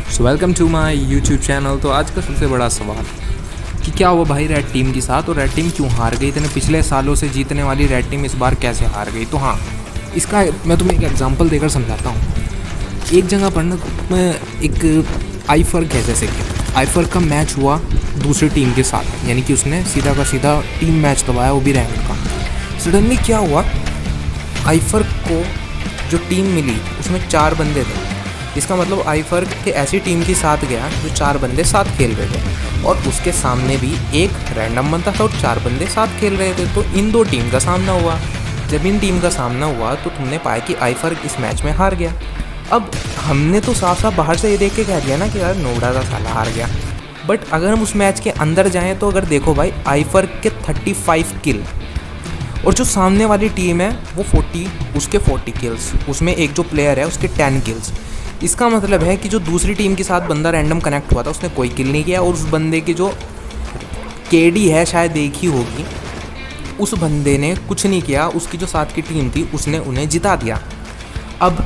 So welcome to my YouTube channel. तो आज का सबसे बड़ा सवाल कि क्या हुआ भाई रेड टीम के साथ, और रेड टीम क्यों हार गई। इतने पिछले सालों से जीतने वाली रेड टीम इस बार कैसे हार गई। तो हाँ, इसका मैं तुम्हें एक एग्जांपल देकर समझाता हूँ। एक जगह पर ना एक आईफर्क है, जैसे कि आईफर्क का मैच हुआ दूसरी टीम के साथ, यानी कि उसने सीधा का सीधा टीम मैच दबाया, वो भी रैंक का। सडनली क्या हुआ, आईफर्क को जो टीम मिली उसमें 4 बंदे थे। इसका मतलब आईफर्क के ऐसी टीम के साथ गया जो 4 बंदे साथ खेल रहे थे, और उसके सामने भी एक रैंडम बंदा था और 4 बंदे साथ खेल रहे थे। तो इन 2 टीम का सामना हुआ। जब इन टीम का सामना हुआ तो तुमने पाया कि आईफर्क इस मैच में हार गया। अब हमने तो साफ साफ बाहर से ये देख के कह दिया ना कि यार नोबड़ा का साला हार गया, बट अगर हम उस मैच के अंदर जाएँ तो अगर देखो भाई, आईफर्क के 35 किल और जो सामने वाली टीम है वो 40 किल्स, उसमें एक जो प्लेयर है उसके 10 किल्स। इसका मतलब है कि जो दूसरी टीम के साथ बंदा रैंडम कनेक्ट हुआ था उसने कोई किल नहीं किया, और उस बंदे की जो केडी है शायद देखी होगी, उस बंदे ने कुछ नहीं किया। उसकी जो साथ की टीम थी उसने उन्हें जिता दिया। अब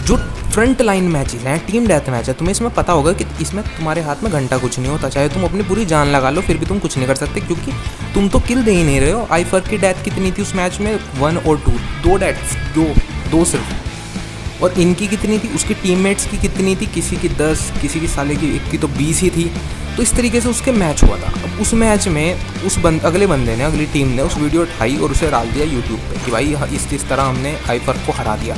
जो फ्रंट लाइन मैचेस हैं, टीम डेथ मैच है, तुम्हें इसमें पता होगा कि इसमें तुम्हारे हाथ में घंटा कुछ नहीं होता। चाहे तुम अपनी पूरी जान लगा लो फिर भी तुम कुछ नहीं कर सकते, क्योंकि तुम तो किल दे ही नहीं रहे हो। आईफर्क की डेथ कितनी थी उस मैच में? 1 और 2, 2 डेथ्स, दो सिर्फ। और इनकी कितनी थी, उसकी टीममेट्स की कितनी थी? किसी की 10, किसी की साले की 1 की तो 20 ही थी। तो इस तरीके से उसके मैच हुआ था। अब उस मैच में अगले बंदे ने, अगली टीम ने उस वीडियो उठाई और उसे डाल दिया यूट्यूब पे कि भाई इस तरह हमने आईफर्क को हरा दिया।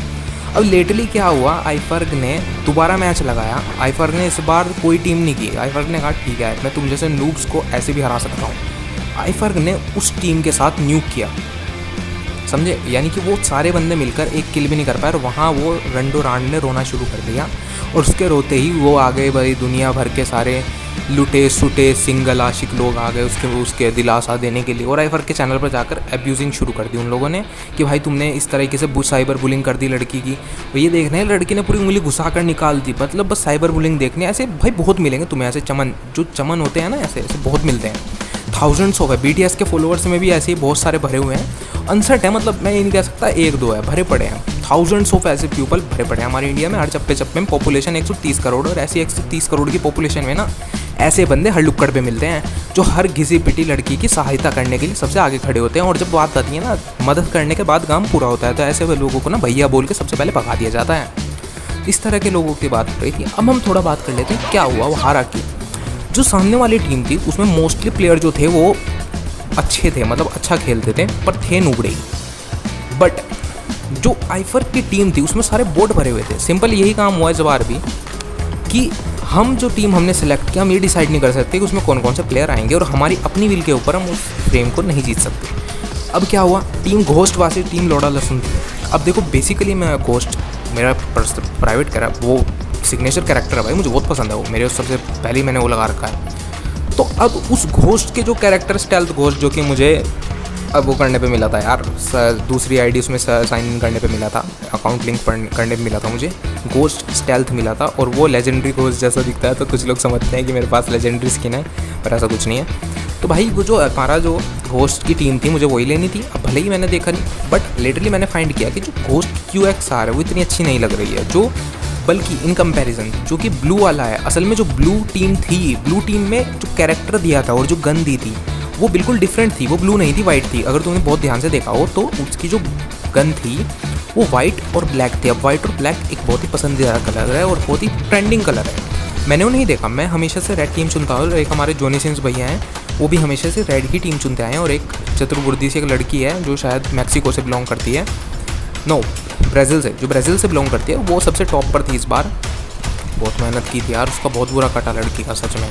अब लेटली क्या हुआ, आईफर्क ने दोबारा मैच लगाया। आईफर्क ने इस बार कोई टीम नहीं की। आईफर्क ने कहा ठीक है, मैं तुम जैसे नूब्स को ऐसे भी हरा सकता हूँ। आईफर्क ने उस टीम के साथ न्यूक किया, समझे? यानी कि वो सारे बंदे मिलकर एक किल भी नहीं कर पाए, और वहाँ वो रंडो रांड ने रोना शुरू कर दिया। और उसके रोते ही वो आ गए भाई, दुनिया भर के सारे लुटे सुटे सिंगल आशिक लोग आ गए उसके दिलासा देने के लिए, और आईफर्क के चैनल पर जाकर अब्यूजिंग शुरू कर दी उन लोगों ने कि भाई तुमने इस तरीके से साइबर बुलिंग कर दी लड़की की। और ये देखना है, लड़की ने पूरी उंगली घुसा कर निकाल दी। मतलब बस साइबर बुलिंग देखने ऐसे भाई बहुत मिलेंगे तुम्हें, ऐसे चमन होते हैं ना, ऐसे बहुत मिलते हैं। थाउजेंड्स ऑफ है। BTS के फॉलोअर्स में भी ऐसे ही बहुत सारे भरे हुए हैं। अनसर्ट है, मतलब मैं ये नहीं कह सकता 1-2 है, भरे पड़े हैं। थाउजेंड्स ऑफ ऐसे पीपल भरे पड़े हैं हमारे इंडिया में। हर चप्पे चप्पे में पॉपुलेशन 130 करोड़, और ऐसी 130 करोड़ की पॉपुलेशन में ना ऐसे बंदे हर लुक्कड़ पे मिलते हैं जो हर घिसी पिटी लड़की की सहायता करने के लिए सबसे आगे खड़े होते हैं। और जब बात आती है ना मदद करने के बाद काम पूरा होता है, तो ऐसे लोगों को ना भैया बोल के सबसे पहले भगा दिया जाता है। इस तरह के लोगों की बात हो रही थी। अब हम थोड़ा बात कर लेते हैं क्या हुआ, वो हारा क्यों। जो सामने वाली टीम थी उसमें मोस्टली प्लेयर जो थे वो अच्छे थे, मतलब अच्छा खेलते थे, पर थे नूबड़े। बट जो आईफर्क की टीम थी उसमें सारे बोट भरे हुए थे। सिंपल यही काम हुआ इस बार भी कि हम जो टीम हमने सेलेक्ट किया, हम ये डिसाइड नहीं कर सकते कि उसमें कौन कौन से प्लेयर आएंगे, और हमारी अपनी विल के ऊपर हम उस फ्रेम को नहीं जीत सकते। अब क्या हुआ, टीम घोस्ट वासी टीम लोड़ा लहसुन थी। अब देखो बेसिकली मैं घोस्ट मेरा प्राइवेट करा वो सिग्नेचर कैरेक्टर है भाई, मुझे बहुत पसंद है वो, मेरे सबसे पहले मैंने वो लगा रखा है। तो अब उस घोस्ट के जो कैरेक्टर स्टेल्थ घोस्ट जो कि मुझे अब वो करने पे मिला था यार, दूसरी आईडी उसमें साइन इन करने पे मिला था, अकाउंट लिंक करने पे मिला था मुझे, घोस्ट स्टेल्थ मिला था। और वो लेजेंडरी घोस्ट जैसा दिखता है, तो कुछ लोग समझते हैं कि मेरे पास लेजेंडरी स्किन है, पर ऐसा कुछ नहीं है। तो भाई वो जो हमारा जो घोस्ट की टीम थी मुझे वही लेनी थी। अब भले ही मैंने देखा नहीं, बट लेटरली मैंने फाइंड किया कि जो घोस्ट QXR है वो इतनी अच्छी नहीं लग रही है, जो बल्कि इन कंपैरिजन जो कि ब्लू वाला है। असल में जो ब्लू टीम थी, ब्लू टीम में जो कैरेक्टर दिया था और जो गन दी थी वो बिल्कुल डिफरेंट थी। वो ब्लू नहीं थी, वाइट थी। अगर तुमने बहुत ध्यान से देखा हो तो उसकी जो गन थी वो वाइट और ब्लैक थी। अब वाइट और ब्लैक एक बहुत ही पसंदीदा कलर है और बहुत ही ट्रेंडिंग कलर है। मैंने वो नहीं देखा, मैं हमेशा से रेड टीम चुनता हूँ। एक हमारे जोनी सिंस भैया हैं, वो भी हमेशा से रेड ही टीम चुनते आए हैं। और एक चतुर्बुद्धि से एक लड़की है जो शायद मैक्सिको से बिलोंग करती है, नो ब्राज़ील से, जो ब्राज़ील से बिलोंग करती है, वो सबसे टॉप पर थी इस बार। बहुत मेहनत की थी यार, उसका बहुत बुरा कटा लड़की का सच में।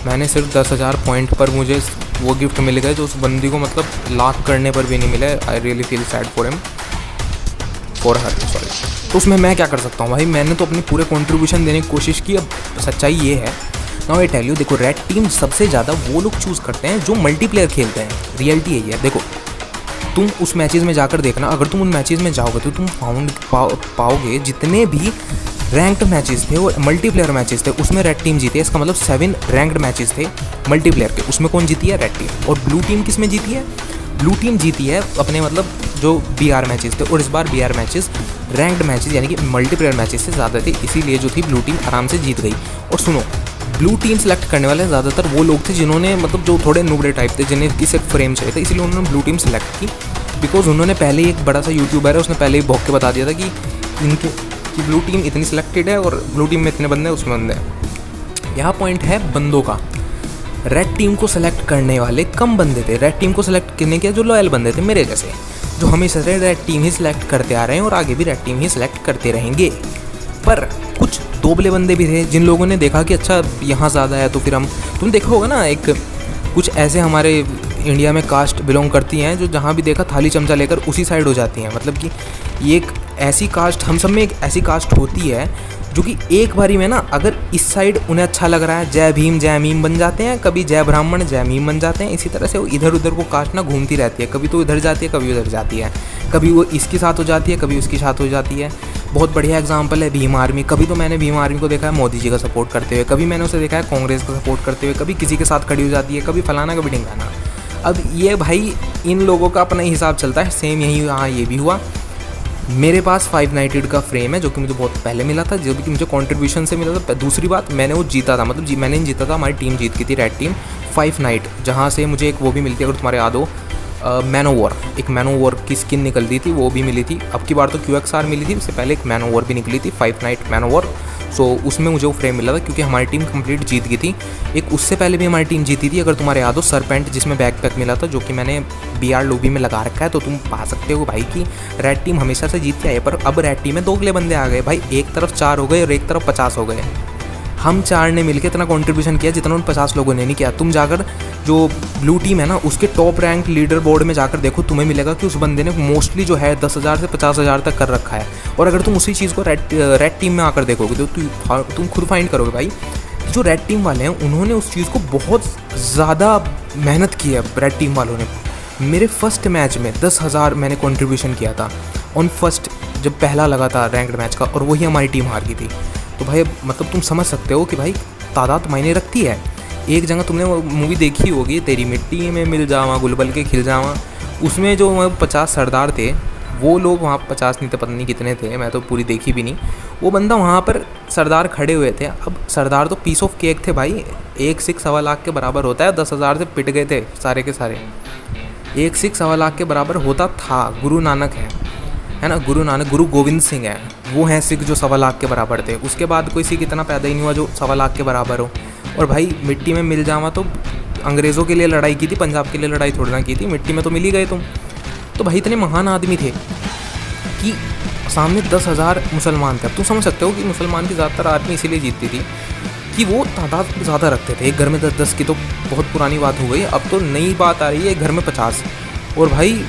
मैंने सिर्फ 10,000 पॉइंट पर मुझे वो गिफ्ट मिल गए जो उस बंदी को मतलब लाख करने पर भी नहीं मिले। I really feel sad for her, sorry. तो उसमें मैं क्या कर सकता हूँ भाई, मैंने तो अपनी पूरे कंट्रीब्यूशन देने की कोशिश की। अब सच्चाई ये है, नाउ आई टेल यू, देखो रेड टीम सबसे ज़्यादा वो लोग चूज़ करते हैं जो मल्टीप्लेयर खेलते हैं। रियलिटी यही है। देखो तुम उस मैचेस में जाकर देखना, अगर तुम उन मैचेस में जाओगे तो तुम पाओगे जितने भी रैंक्ड मैचेस थे वो मल्टीप्लेयर मैचेस थे, उसमें रेड टीम जीती है। इसका मतलब 7 रैंक्ड मैचेस थे मल्टीप्लेयर के, उसमें कौन जीती है? Red team. और ब्लू टीम किस में जीती है? ब्लू टीम जीती है अपने मतलब जो BR मैचेस थे, और इस बार BR मैचेस रैंक्ड मैचेस यानी कि मल्टीप्लेयर मैचेस से ज़्यादा थे, इसीलिए जो थी ब्लू टीम आराम से जीत गई। और सुनो, ब्लू टीम सेलेक्ट करने वाले ज़्यादातर वो लोग थे जिन्होंने मतलब जो थोड़े नुबड़े टाइप थे, जिन्हें की सिर्फ फ्रेम चाहिए था, इसलिए उन्होंने ब्लू टीम सेलेक्ट की। बिकॉज उन्होंने पहले ही एक बड़ा सा यूट्यूबर है, उसने पहले ही भौंक के बता दिया था कि इनके कि ब्लू टीम इतनी सिलेक्टेड है और ब्लू टीम में इतने बंदे हैं, उसमें बंदे हैं। यहाँ पॉइंट है बंदों का। रेड टीम को सेलेक्ट करने वाले कम बंदे थे, रेड टीम को सेलेक्ट करने के जो लॉयल बंदे थे मेरे जैसे, जो हमेशा से रेड टीम ही सिलेक्ट करते आ रहे हैं और आगे भी रेड टीम ही सिलेक्ट करते रहेंगे। पर कुछ दोबले बंदे भी थे जिन लोगों ने देखा कि अच्छा यहाँ ज़्यादा है तो फिर हम, तुम देखा होगा ना, एक कुछ ऐसे हमारे इंडिया में कास्ट बिलोंग करती हैं जो जहाँ भी देखा थाली चमचा लेकर उसी साइड हो जाती हैं। मतलब कि ये एक ऐसी कास्ट, हम सब में एक ऐसी कास्ट होती है जो कि एक बारी में ना अगर इस साइड उन्हें अच्छा लग रहा है जय भीम जय मीम बन जाते हैं, कभी जय ब्राह्मण जय मीम बन जाते हैं। इसी तरह से वो इधर उधर वो कास्ट ना घूमती रहती है, कभी तो इधर जाती है कभी उधर जाती है, कभी वो इसके साथ हो जाती है कभी उसके साथ हो जाती है। बहुत बढ़िया एग्जांपल है भीम आर्मी। कभी तो मैंने भीम आर्मी को देखा है मोदी जी का सपोर्ट करते हुए, कभी मैंने उसे देखा है कांग्रेस का सपोर्ट करते हुए, कभी किसी के साथ खड़ी हो जाती है, कभी फलाना कभी ढिंगाना। अब ये भाई इन लोगों का अपना ही हिसाब चलता है, सेम यही यहाँ ये भी हुआ। मेरे पास 5 नाइटेड का फ्रेम है जो कि मुझे बहुत पहले मिला था, जो कि मुझे कंट्रीब्यूशन से मिला था। दूसरी बात, मैंने वो जीता था, मतलब मैंने नहीं जीता था, हमारी टीम जीत गई थी, रेड टीम 5 नाइट, जहाँ से मुझे एक वो भी मिलती है अगर तुम्हारे याद हो, मैनोवॉर, एक मैनोवॉर की स्किन निकलती थी, वो भी मिली थी। अब की बार तो QXR मिली थी, उससे पहले एक मैनोवॉर भी निकली थी, 5 नाइट मैनोवॉर। सो उसमें मुझे वो फ्रेम मिला था क्योंकि हमारी टीम कंप्लीट जीत गई थी। एक उससे पहले भी हमारी टीम जीती थी, अगर तुम्हारे याद हो, सरपेंट, जिसमें बैकपैक मिला था, जो कि मैंने BR लॉबी में लगा रखा है, तो तुम पा सकते हो भाई कि रेड टीम हमेशा से जीत के आए। पर अब रेड टीम में 2 अगले बंदे आ गए भाई, एक तरफ 4 हो गए और एक तरफ 50 हो गए। हम 4 ने मिलकर इतना कंट्रीब्यूशन किया जितना उन 50 लोगों ने नहीं किया। तुम जाकर जो ब्लू टीम है ना, उसके टॉप रैंक लीडर बोर्ड में जाकर देखो, तुम्हें मिलेगा कि उस बंदे ने मोस्टली जो है 10,000 से 50,000 तक कर रखा है। और अगर तुम उसी चीज़ को रेड टीम में आकर देखोगे तो तुम खुद फाइंड करोगे भाई, जो रेड टीम वाले हैं उन्होंने उस चीज़ को बहुत ज़्यादा मेहनत की है। रेड टीम वालों ने मेरे फर्स्ट मैच में 10,000 मैंने कंट्रीब्यूशन किया था ऑन फर्स्ट, जब पहला लगा था रैंक्ड मैच का, और वही हमारी टीम हार गई थी। तो भाई मतलब तुम समझ सकते हो कि भाई तादाद मायने रखती है। एक जगह तुमने वो मूवी देखी होगी, तेरी मिट्टी में मिल जावा गुलबल के खिल जावा, उसमें जो 50 सरदार थे, वो लोग वहाँ 50 नहीं तो पता नहीं कितने थे, मैं तो पूरी देखी भी नहीं। वो बंदा वहाँ पर सरदार खड़े हुए थे। अब सरदार तो पीस ऑफ केक थे भाई, 1 सिख 1.25 लाख के बराबर होता है, 10,000 से पिट गए थे सारे के सारे। 1 सिख 1.25 लाख के बराबर होता था। गुरु नानक है ना, गुरु नानक, गुरु गोविंद सिंह है, वो हैं सिख जो 1.25 लाख के बराबर थे। उसके बाद कोई सिख इतना पैदा ही नहीं हुआ जो 1.25 लाख के बराबर हो। और भाई मिट्टी में मिल जावा तो अंग्रेज़ों के लिए लड़ाई की थी, पंजाब के लिए लड़ाई थोड़ी ना की थी, मिट्टी में तो मिल ही गए तुम। तो भाई इतने महान आदमी थे कि सामने 10,000 मुसलमान थे। अब तुम समझ सकते हो कि मुसलमान की ज़्यादातर आर्मी इसीलिए जीतती थी कि वो तादाद ज़्यादा रखते थे। एक घर में 10-10 की तो बहुत पुरानी बात हो गई, अब तो नई बात आ रही है, एक घर में 50। और भाई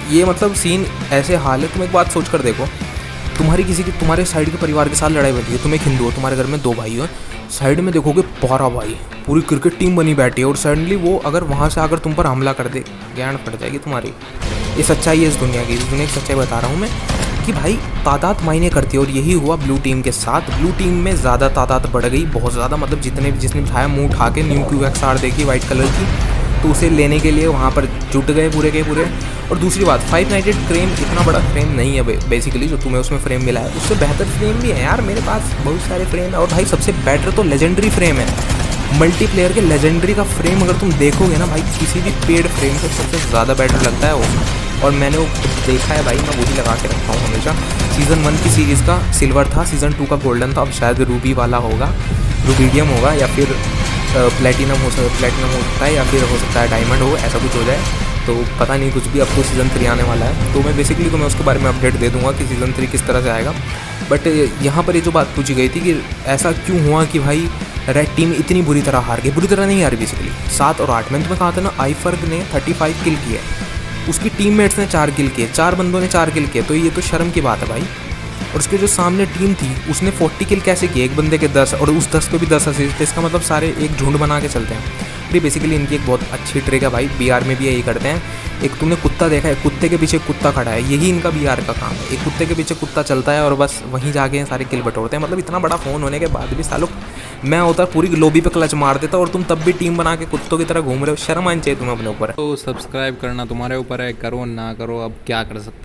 ये मतलब सीन ऐसे हाल है, तुम एक बात सोच कर देखो, तुम्हारे साइड के परिवार के साथ लड़ाई बची है, तुम एक हिंदू हो, तुम्हारे घर में 2 भाई हो, साइड में देखोगे 12 भाई, पूरी क्रिकेट टीम बनी बैठी है, और सडनली वो अगर वहाँ से आकर तुम पर हमला कर दे, ज्ञान पड़ जाएगी तुम्हारी। ये सच्चाई है इस दुनिया की, इस दुनिया की सच्चाई बता रहा हूँ मैं कि भाई तादाद मायने करती है। और यही हुआ ब्लू टीम के साथ। ब्लू टीम में ज़्यादा तादाद बढ़ गई, बहुत ज़्यादा, मतलब जिसने उठाया मुँह उठा के न्यू QXR देखी वाइट कलर की, तो उसे लेने के लिए वहाँ पर जुट गए पूरे के पूरे। और दूसरी बात, 5 नाइटेड फ्रेम इतना बड़ा फ्रेम नहीं है बेसिकली, जो तुम्हें उसमें फ्रेम मिला है उससे बेहतर फ्रेम भी है यार मेरे पास, बहुत सारे फ्रेम है। और भाई सबसे बेटर तो लेजेंडरी फ्रेम है, मल्टीप्लेयर के लेजेंडरी का फ्रेम अगर तुम देखोगे ना भाई, किसी भी पेड फ्रेम से सबसे ज़्यादा बेटर लगता है वो। और मैंने वो देखा है भाई, मैं वही लगा के रखता हूँ हमेशा। सीज़न 1 की सीरीज़ का सिल्वर था, सीज़न 2 का गोल्डन था, अब शायद रूबी वाला होगा, रूबीडियम होगा, या फिर प्लेटिनम हो सकता है, या फिर हो सकता है डायमंड हो, ऐसा कुछ हो जाए, तो पता नहीं कुछ भी। अब तो सीज़न 3 आने वाला है, तो मैं बेसिकली तुम्हें उसके बारे में अपडेट दे दूंगा कि सीज़न 3 किस तरह से आएगा। बट यहाँ पर ये जो बात पूछी गई थी कि ऐसा क्यों हुआ कि भाई रेड टीम इतनी बुरी तरह हार गई, बुरी तरह नहीं हारी बेसिकली। 7 और 8 मैंने तुम्हें कहा था ना, आईफर्ग ने 35 किल किए, उसकी टीममेट्स ने 4 किल किए, 4 बंदों ने 4 किल किए, तो ये तो शर्म की बात है भाई। और उसके जो सामने टीम थी उसने 40 किल कैसे किए, एक बंदे के 10, और उस 10 पे भी 10 असिस्ट, इसका मतलब सारे एक झुंड बना के चलते हैं। ये बेसिकली इनकी एक बहुत अच्छी ट्रिक है भाई, बीआर में भी यही करते हैं। एक तुमने कुत्ता देखा है, कुत्ते के पीछे कुत्ता खड़ा है, यही इनका बीआर का काम है। एक कुत्ते के पीछे कुत्ता चलता है और बस वहीं जाके सारे किल बटोरते हैं। मतलब इतना बड़ा फ़ोन होने के बाद भी सालों, मैं होता पूरी लॉबी पे क्लच मार देता और तुम तब भी टीम बना के कुत्तों की तरह घूम रहे हो। शर्म आनी चाहिए तुम्हें अपने ऊपर। तो सब्सक्राइब करना तुम्हारे ऊपर है, करो ना करो, अब क्या कर सकते हैं।